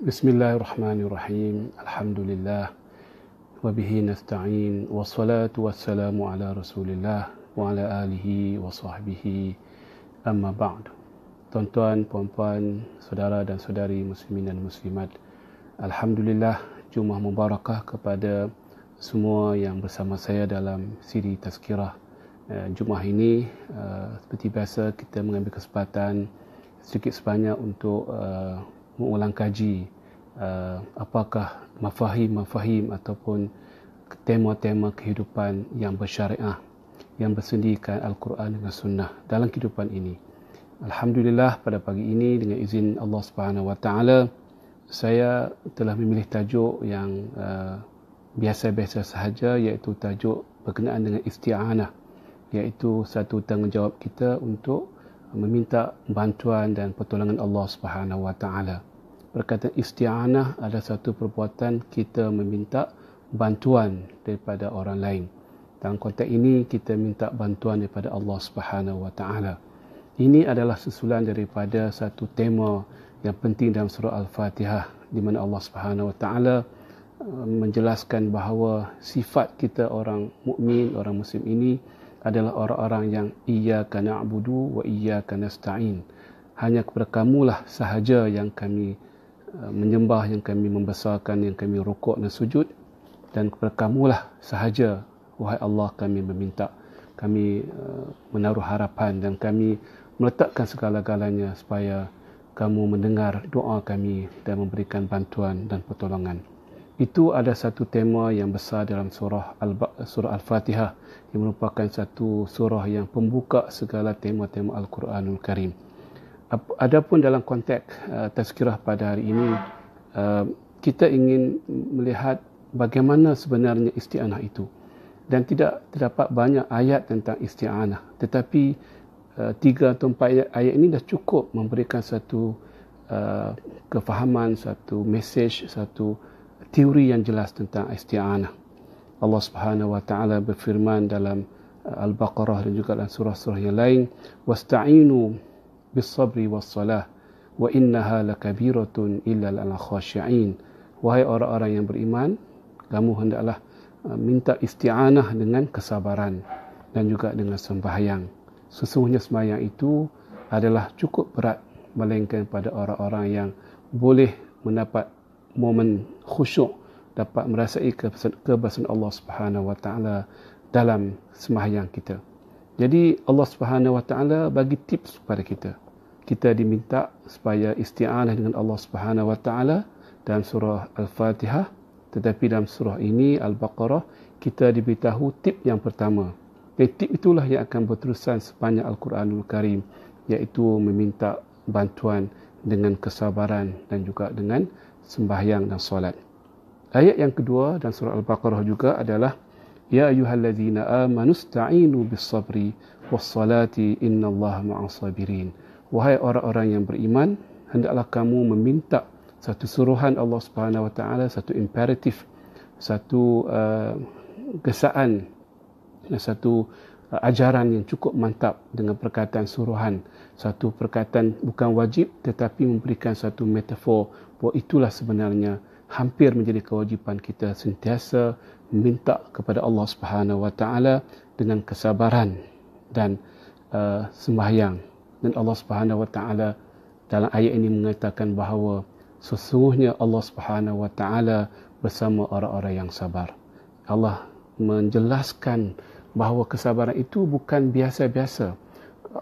Bismillahirrahmanirrahim. Alhamdulillah. Wabihi nasta'in. Wassalatu wassalamu ala rasulillah wa ala alihi wa sahbihi. Amma ba'd. Tuan-tuan, puan-puan, saudara dan saudari muslimin dan muslimat, Alhamdulillah, Jumaah Mubarakah kepada semua yang bersama saya dalam siri Tazkirah. Jumaah ini, seperti biasa, kita mengambil kesempatan sedikit sebanyak untuk mengulang kaji apakah mafahim ataupun tema-tema kehidupan yang bersyariah, yang bersendikan Al-Quran dengan Sunnah dalam kehidupan ini. Alhamdulillah, pada pagi ini dengan izin Allah Subhanahu Wa Taala, saya telah memilih tajuk yang biasa-biasa sahaja, iaitu tajuk berkenaan dengan isti'anah, iaitu satu tanggungjawab kita untuk meminta bantuan dan pertolongan Allah Subhanahu Wa Taala. Perkataan isti'anah adalah satu perbuatan kita meminta bantuan daripada orang lain. Dalam konteks ini kita minta bantuan daripada Allah Subhanahu Wa Taala. Ini adalah susulan daripada satu tema yang penting dalam surah Al-Fatihah, di mana Allah Subhanahu Wa Taala menjelaskan bahawa sifat kita orang mukmin, orang muslim ini adalah orang-orang yang iyyaka na'budu wa iyyaka nasta'in. Hanya kepada kamulah sahaja yang kami menyembah, yang kami membesarkan, yang kami rukuk dan sujud, dan kepada kamulah sahaja, wahai Allah, kami meminta, kami menaruh harapan dan kami meletakkan segala-galanya supaya kamu mendengar doa kami dan memberikan bantuan dan pertolongan. Itu ada satu tema yang besar dalam surah Al-Fatihah, yang merupakan satu surah yang pembuka segala tema-tema Al-Quranul Karim. Adapun dalam konteks tazkirah pada hari ini, kita ingin melihat bagaimana sebenarnya isti'anah itu. Dan tidak terdapat banyak ayat tentang isti'anah, tetapi 3 atau 4 ayat ini dah cukup memberikan satu kefahaman, satu mesej, satu teori yang jelas tentang isti'anah. Allah Subhanahu Wa Taala berfirman dalam Al-Baqarah dan juga dalam surah-surah yang lain, wasta'inu bis-sabri was-salah wa innaha lakabiratun illa al-khashi'in. Wahai orang-orang yang beriman, kamu hendaklah minta isti'anah dengan kesabaran dan juga dengan sembahyang. Sesungguhnya sembahyang itu adalah cukup berat, melainkan pada orang-orang yang boleh mendapat momen khusyuk, dapat merasai kebesaran Allah Subhanahu Wa Taala dalam sembahyang kita. Jadi Allah Subhanahu Wa Taala bagi tips kepada kita. Kita diminta supaya isti'anah dengan Allah Subhanahu Wa Taala dalam surah Al-Fatihah, tetapi dalam surah ini Al-Baqarah kita diberitahu tip yang pertama. Dan tip itulah yang akan berterusan sepanjang Al-Quranul Karim, iaitu meminta bantuan dengan kesabaran dan juga dengan sembahyang dan solat. Ayat yang kedua dan surah Al-Baqarah juga adalah ya ayyuhallazina amanu sta'inu bis-sabri was-salati innallaha ma'as sabirin. Wahai orang-orang yang beriman, hendaklah kamu meminta satu suruhan Allah Subhanahu Wa Taala, satu imperatif, satu gesaan, satu ajaran yang cukup mantap dengan perkataan suruhan, satu perkataan bukan wajib tetapi memberikan satu metafor bahawa itulah sebenarnya hampir menjadi kewajipan kita sentiasa meminta kepada Allah Subhanahu Wa Taala dengan kesabaran dan sembahyang. Dan Allah Subhanahu Wa Taala dalam ayat ini mengatakan bahawa sesungguhnya Allah Subhanahu Wa Taala bersama orang-orang yang sabar. Allah menjelaskan bahawa kesabaran itu bukan biasa-biasa.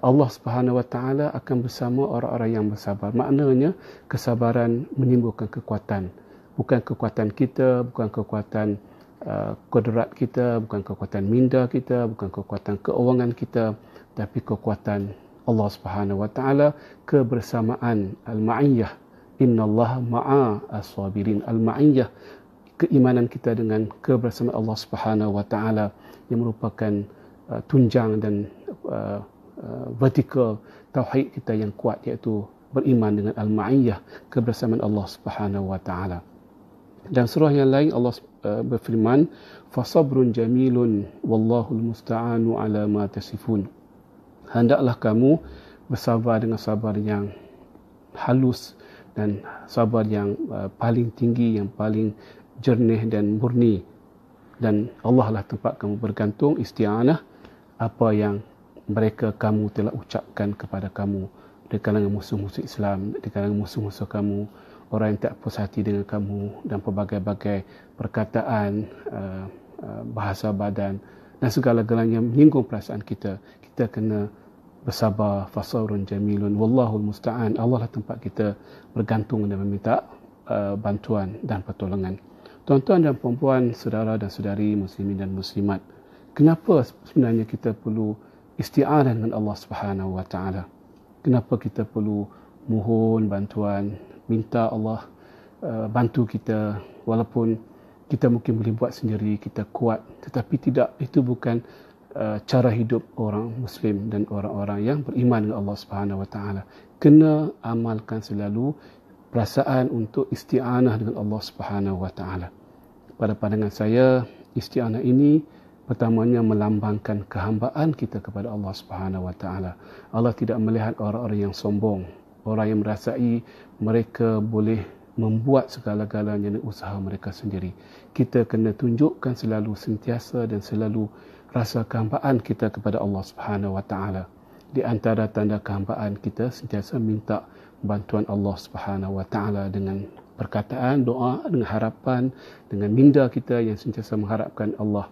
Allah Subhanahu Wa Taala akan bersama orang-orang yang bersabar. Maknanya kesabaran menimbulkan kekuatan. Bukan kekuatan kita, bukan kekuatan kodrat kita, bukan kekuatan minda kita, bukan kekuatan keuangan kita, tapi kekuatan Allah Subhanahu Wa Taala, kebersamaan, al-ma'iyyah. Innallaha ma'a as-sabirin. Al-ma'iyyah, keimanan kita dengan kebersamaan Allah Subhanahu Wa Taala yang merupakan tunjang dan vertikal tauhid kita yang kuat, iaitu beriman dengan al-ma'iyyah, kebersamaan Allah Subhanahu Wa Taala. Dan surah yang lain Allah berfirman, fasabrun jamilun wallahul musta'anu ala ma tasifun. Hendaklah kamu bersabar dengan sabar yang halus dan sabar yang paling tinggi, yang paling jernih dan murni. Dan Allah lah tempat kamu bergantung, isti'anah apa yang mereka kamu telah ucapkan kepada kamu di kalangan musuh-musuh Islam, di kalangan musuh-musuh kamu, orang yang tak puas hati dengan kamu, dan pelbagai-bagai perkataan, bahasa badan dan segala-galanya menyinggung perasaan kita. Kita kena bersabar, fasaurun jamilun wallahul musta'an. Allah lah tempat kita bergantung dan meminta bantuan dan pertolongan. Tuan-tuan dan puan-puan, saudara dan saudari muslimin dan muslimat, kenapa sebenarnya kita perlu isti'anah dengan Allah Subhanahu wa taala? Kenapa kita perlu mohon bantuan, minta Allah bantu kita, walaupun kita mungkin boleh buat sendiri, kita kuat, tetapi tidak, itu bukan cara hidup orang Muslim dan orang-orang yang beriman dengan Allah Subhanahu Wa Taala. Kena amalkan selalu perasaan untuk isti'anah dengan Allah Subhanahu Wa Taala. Pada pandangan saya, isti'anah ini pertamanya melambangkan kehambaan kita kepada Allah Subhanahu Wa Taala. Allah tidak melihat orang-orang yang sombong, orang yang merasai mereka boleh membuat segala-galanya dengan usaha mereka sendiri. Kita kena tunjukkan selalu, sentiasa dan selalu rasa kehambaan kita kepada Allah Subhanahu Wa Taala. Di antara tanda kehambaan kita sentiasa minta bantuan Allah Subhanahu Wa Taala dengan perkataan, doa, dengan harapan, dengan minda kita yang sentiasa mengharapkan Allah,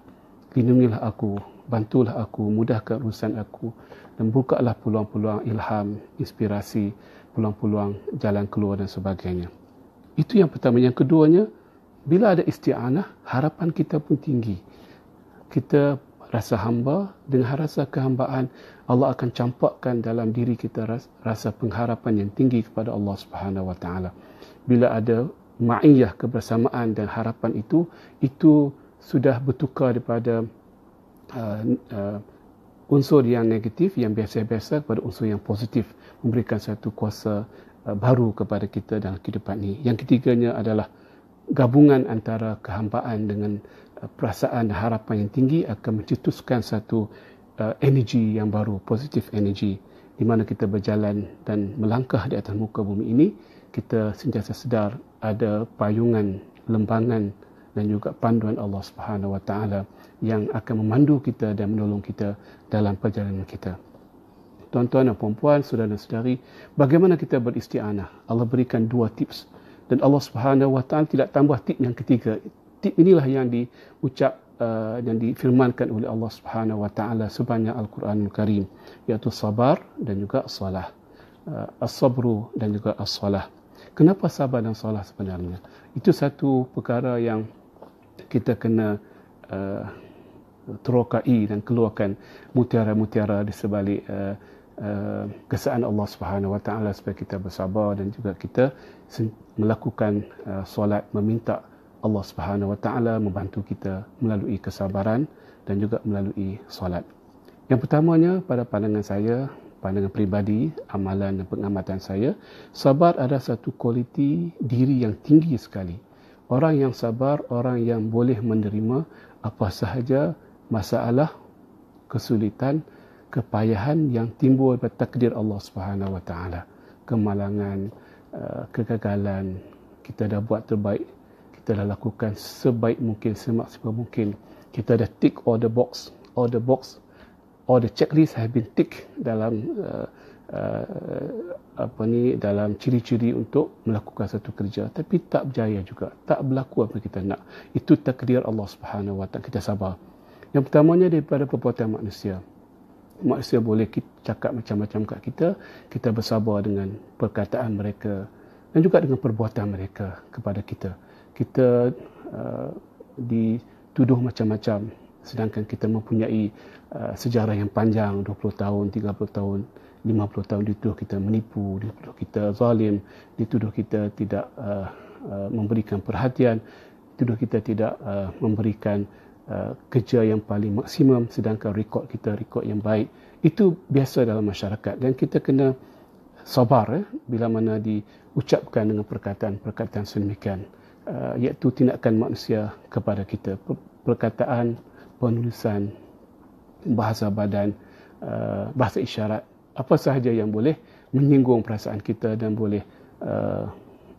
lindungilah aku, bantulah aku, mudahkan urusan aku, dan bukalah peluang-peluang ilham, inspirasi, peluang-peluang jalan keluar dan sebagainya. Itu yang pertama. Yang keduanya, bila ada isti'anah, harapan kita pun tinggi. Kita rasa hamba, dengan rasa kehambaan, Allah akan campakkan dalam diri kita rasa pengharapan yang tinggi kepada Allah Subhanahu Wa Taala. Bila ada ma'iyah, kebersamaan dan harapan itu sudah bertukar daripada unsur yang negatif, yang biasa-biasa, kepada unsur yang positif, memberikan satu kuasa baru kepada kita dalam kehidupan ini. Yang ketiganya adalah gabungan antara kehambaan dengan perasaan dan harapan yang tinggi akan mencetuskan satu energi yang baru, positif energy, di mana kita berjalan dan melangkah di atas muka bumi ini, kita sentiasa sedar ada payungan, lembangan dan juga panduan Allah Subhanahu Wa Taala yang akan memandu kita dan menolong kita dalam perjalanan kita. Tuan-tuan dan puan-puan, saudara dan saudari, bagaimana kita beristi'anah? Allah berikan 2 tips, dan Allah Subhanahu Wa Taala tidak tambah tip yang ketiga. Tip inilah yang diucap yang difirmankan oleh Allah Subhanahu Wa Taala sebanyak Al-Quranul Karim, iaitu sabar dan juga salah. As-sabru dan juga as-salah. Kenapa sabar dan salah sebenarnya? Itu satu perkara yang kita kena terokai dan keluarkan mutiara-mutiara di sebalik kesaan Allah Subhanahu Wa Taala supaya kita bersabar dan juga kita melakukan solat, meminta Allah Subhanahu Wa Taala membantu kita melalui kesabaran dan juga melalui solat. Yang pertamanya, pada pandangan saya, pandangan peribadi, amalan dan pengamatan saya, sabar adalah satu kualiti diri yang tinggi sekali. Orang yang sabar, orang yang boleh menerima apa sahaja masalah, kesulitan, kepayahan yang timbul dari takdir Allah Subhanahu Wa Taala. Kemalangan, kegagalan, kita dah buat terbaik, kita dah lakukan sebaik mungkin, semaksimal mungkin. Kita dah tick all the box, all the checklist have been tick dalam dalam ciri-ciri untuk melakukan satu kerja, tapi tak berjaya juga, tak berlaku apa kita nak. Itu takdir Allah Subhanahu Wa Taala. Kita sabar. Yang pertamanya daripada perbuatan manusia. Manusia boleh cakap macam-macam kat kita, kita bersabar dengan perkataan mereka dan juga dengan perbuatan mereka kepada kita. Kita dituduh macam-macam, sedangkan kita mempunyai sejarah yang panjang, 20 tahun, 30 tahun, 50 tahun dituduh kita menipu, dituduh kita zalim, dituduh kita tidak memberikan perhatian, dituduh kita tidak memberikan kerja yang paling maksimum, sedangkan rekod kita rekod yang baik. Itu biasa dalam masyarakat dan kita kena sabar bila mana diucapkan dengan perkataan-perkataan sedemikian, iaitu tindakan manusia kepada kita, perkataan, penulisan, bahasa badan, bahasa isyarat, apa sahaja yang boleh menyinggung perasaan kita dan boleh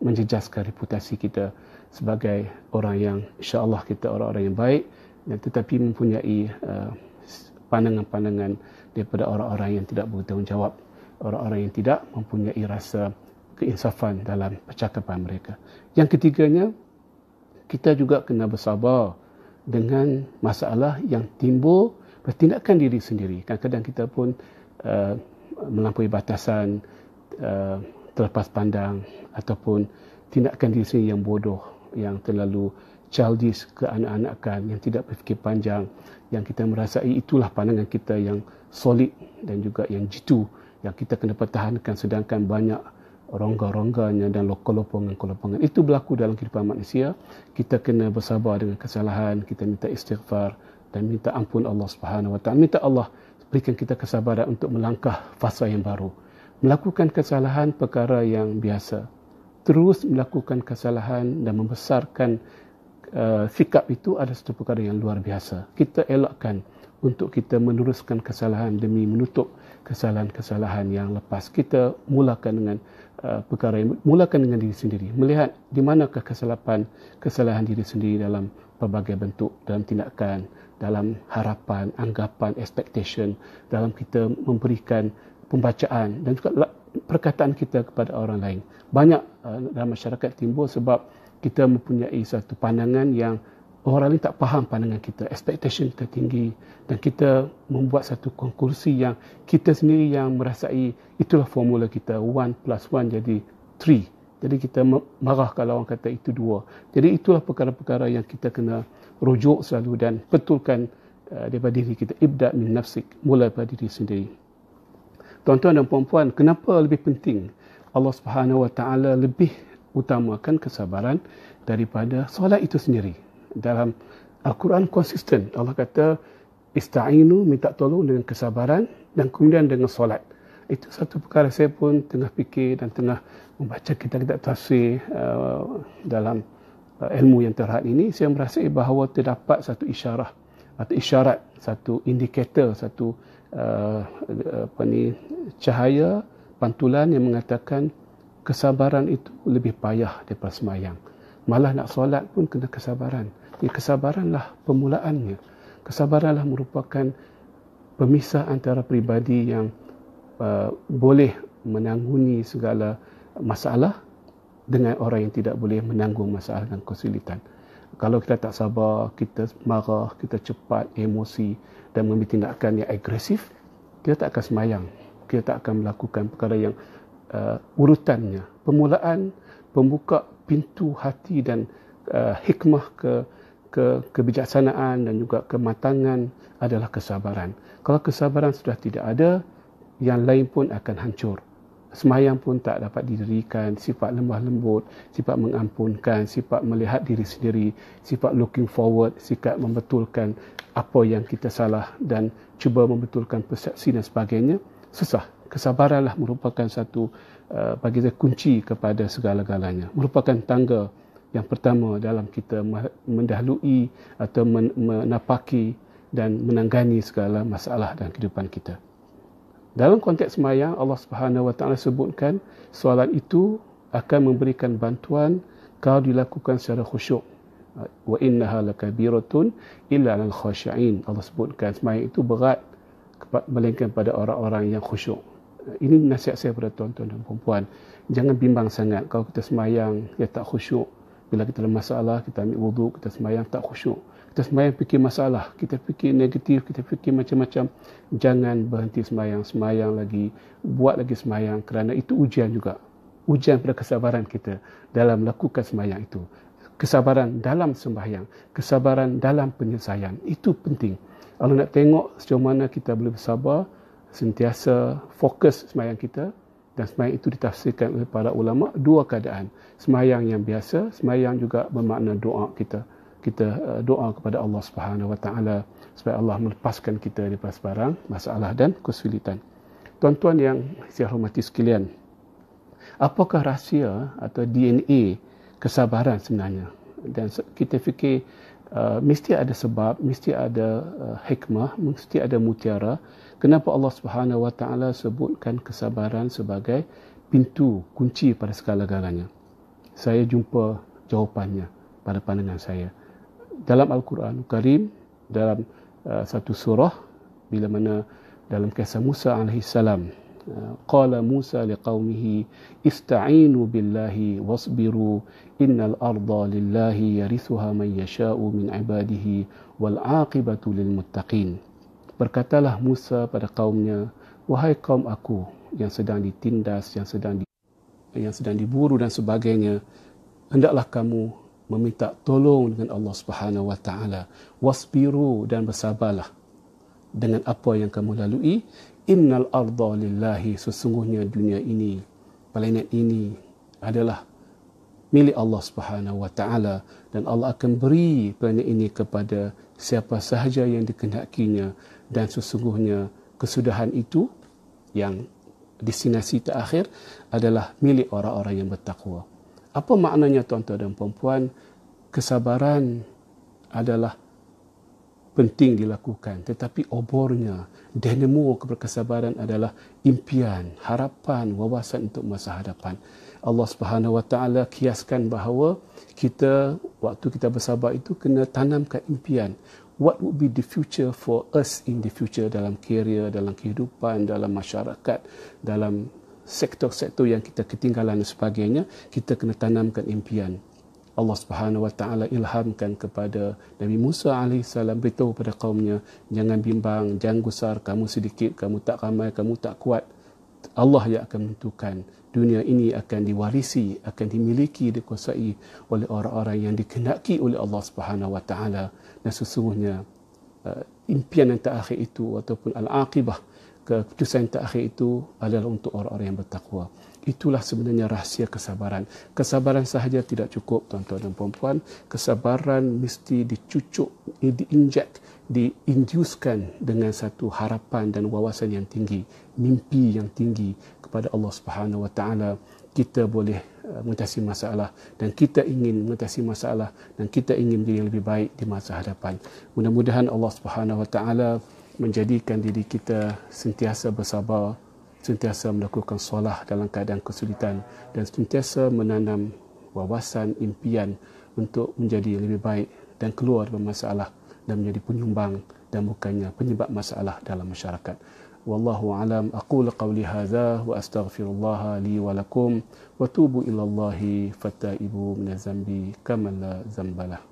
menjejaskan reputasi kita sebagai orang yang insya-Allah kita orang-orang yang baik, dan tetapi mempunyai pandangan-pandangan daripada orang-orang yang tidak bertanggungjawab, orang-orang yang tidak mempunyai rasa keinsafan dalam percakapan mereka. Yang ketiganya, kita juga kena bersabar dengan masalah yang timbul bertindakan diri sendiri. Kadang-kadang kita pun melampaui batasan, terlepas pandang, ataupun tindakan diri sendiri yang bodoh, yang terlalu childish, kekanak-kanakan, yang tidak berfikir panjang, yang kita merasai itulah pandangan kita yang solid dan juga yang jitu, yang kita kena pertahankan, sedangkan banyak rongga-rongganya dan kelompongan-kelompongan itu berlaku dalam kehidupan manusia. Kita kena bersabar dengan kesalahan, kita minta istighfar dan minta ampun Allah Subhanahu Wa Taala. Minta Allah berikan kita kesabaran untuk melangkah fasa yang baru. Melakukan kesalahan perkara yang biasa. Terus melakukan kesalahan dan membesarkan sikap itu adalah satu perkara yang luar biasa. Kita elakkan untuk kita meneruskan kesalahan demi menutup kesalahan-kesalahan yang lepas. Kita mulakan dengan mulakan dengan diri sendiri, melihat di manakah kesalahan diri sendiri dalam pelbagai bentuk, dalam tindakan, dalam harapan, anggapan, expectation, dalam kita memberikan pembacaan dan juga perkataan kita kepada orang lain. Banyak dalam masyarakat timbul sebab kita mempunyai satu pandangan yang orang lain tak faham pandangan kita, expectation kita tinggi, dan kita membuat satu konklusi yang kita sendiri yang merasai itulah formula kita, 1 + 1 jadi 3. Jadi kita marah kalau orang kata itu 2. Jadi itulah perkara-perkara yang kita kena rujuk selalu dan betulkan daripada diri kita. Ibda' min nafsik, mula daripada diri sendiri. Tuan-tuan dan puan-puan, kenapa lebih penting Allah Subhanahu Wa Taala lebih utamakan kesabaran daripada solat itu sendiri? Dalam Al-Quran konsisten, Allah kata ista'inu, minta tolong dengan kesabaran dan kemudian dengan solat. Itu satu perkara saya pun tengah fikir dan tengah membaca kitab-kitab tafsir dalam ilmu yang terhad ini. Saya merasa bahawa terdapat satu isyarat, satu indikator, satu cahaya pantulan yang mengatakan kesabaran itu lebih payah daripada sembahyang. Malah nak solat pun kena kesabaran. Jadi kesabaranlah permulaannya. Kesabaranlah merupakan pemisah antara peribadi yang boleh menanggungi segala masalah dengan orang yang tidak boleh menanggung masalah dan kesulitan. Kalau kita tak sabar, kita marah, kita cepat, emosi dan mengambil tindakan yang agresif, kita tak akan sembahyang. Kita tak akan melakukan perkara yang urutannya. Permulaan, pembuka pintu hati dan hikmah kebijaksanaan dan juga kematangan adalah kesabaran. Kalau kesabaran sudah tidak ada, yang lain pun akan hancur. Sembahyang pun tak dapat didirikan, sifat lemah lembut, sifat mengampunkan, sifat melihat diri sendiri, sifat looking forward, sifat membetulkan apa yang kita salah dan cuba membetulkan persepsi dan sebagainya, susah. Kesabaranlah merupakan satu bagi saya kunci kepada segala-galanya. Merupakan tangga yang pertama dalam kita mendahului atau menapaki dan menanggani segala masalah dalam kehidupan kita. Dalam konteks sembahyang, Allah Subhanahu Wa Taala sebutkan solat itu akan memberikan bantuan kalau dilakukan secara khusyuk. Wa innaha lakabiratun illa 'alal khashi'in. Allah sebutkan sembahyang itu berat melainkan pada orang-orang yang khusyuk. Ini nasihat saya kepada tuan-tuan dan puan-puan. Jangan bimbang sangat kalau kita sembahyang dia tak khusyuk. Bila kita ada masalah, kita ambil wuduk, kita sembahyang tak khusyuk. Kita sembahyang fikir masalah, kita fikir negatif, kita fikir macam-macam. Jangan berhenti sembahyang, sembahyang lagi, buat lagi sembahyang, kerana itu ujian juga. Ujian pada kesabaran kita dalam melakukan sembahyang itu. Kesabaran dalam sembahyang, kesabaran dalam penyelesaian, itu penting. Kalau nak tengok sejauh mana kita boleh bersabar, sentiasa fokus sembahyang kita, dan sembahyang itu ditafsirkan oleh para ulama dua keadaan. Sembahyang yang biasa, sembahyang juga bermakna doa kita. Kita doa kepada Allah Subhanahu Wa Taala supaya Allah melepaskan kita daripada sebarang masalah dan kesulitan. Tuan-tuan yang saya hormati sekalian, apakah rahsia atau DNA kesabaran sebenarnya? Dan kita fikir mesti ada sebab, mesti ada hikmah, mesti ada mutiara. Kenapa Allah Subhanahu Wa Taala sebutkan kesabaran sebagai pintu kunci pada segala-galanya? saya jumpa jawapannya pada pandangan saya. Dalam Al-Quran Karim, dalam satu surah, bila mana dalam kisah Musa AS, qala Musa liqaumihi ista'inu billahi wasbiru innal arda lillahi yarithuha man yasha'u min ibadihi wal aqibatu lil muttaqin. Berkatalah Musa pada kaumnya, wahai kaum aku yang sedang ditindas, yang sedang diburu dan sebagainya, hendaklah kamu meminta tolong dengan Allah Subhanahu wa taala. Wasbiru, dan bersabarlah dengan apa yang kamu lalui. Innal arda lillahi, sesungguhnya dunia ini, planet ini adalah milik Allah Subhanahu wa taala, dan Allah akan beri planet ini kepada siapa sahaja yang dikehendakinya, dan sesungguhnya kesudahan itu yang destinasi terakhir adalah milik orang-orang yang bertakwa. Apa maknanya tuan-tuan dan puan-puan? Kesabaran adalah penting dilakukan, tetapi obornya, dinamo keberkesabaran adalah impian, harapan, wawasan untuk masa hadapan. Allah Subhanahu wa taala kiaskan bahawa kita, waktu kita bersabar itu, kena tanamkan impian. What would be the future for us in the future, dalam kerjaya, dalam kehidupan, dalam masyarakat, dalam sektor-sektor yang kita ketinggalan dan sebagainya. Kita kena tanamkan impian. Allah Subhanahu wa taala ilhamkan kepada Nabi Musa AS, beritahu pada kaumnya, jangan bimbang, jangan gusar, kamu sedikit, kamu tak ramai, kamu tak kuat. Allah yang akan menentukan. Dunia ini akan diwarisi, akan dimiliki, dikuasai oleh orang-orang yang dikehendaki oleh Allah Subhanahu wa taala. Dan sesungguhnya impian yang terakhir itu, ataupun al-aqibah, keputusan yang terakhir itu adalah untuk orang-orang yang bertakwa. Itulah sebenarnya rahsia kesabaran. Kesabaran sahaja tidak cukup, tuan-tuan dan puan-puan. Kesabaran mesti dicucuk, diinjek, diinducekan dengan satu harapan dan wawasan yang tinggi, mimpi yang tinggi kepada Allah Subhanahu wa taala. Kita boleh mengatasi masalah, dan kita ingin mengatasi masalah, dan kita ingin menjadi lebih baik di masa hadapan. Mudah-mudahan Allah Subhanahu wa taala menjadikan diri kita sentiasa bersabar, sentiasa melakukan solah dalam keadaan kesulitan, dan sentiasa menanam wawasan, impian untuk menjadi lebih baik dan keluar dari masalah, dan menjadi penyumbang dan bukannya penyebab masalah dalam masyarakat. Wallahu alam. Aqulu qawli hadza wa astaghfirullah li wa lakum wa tubu ila Allahi fataibu min zambi kama la zambalah.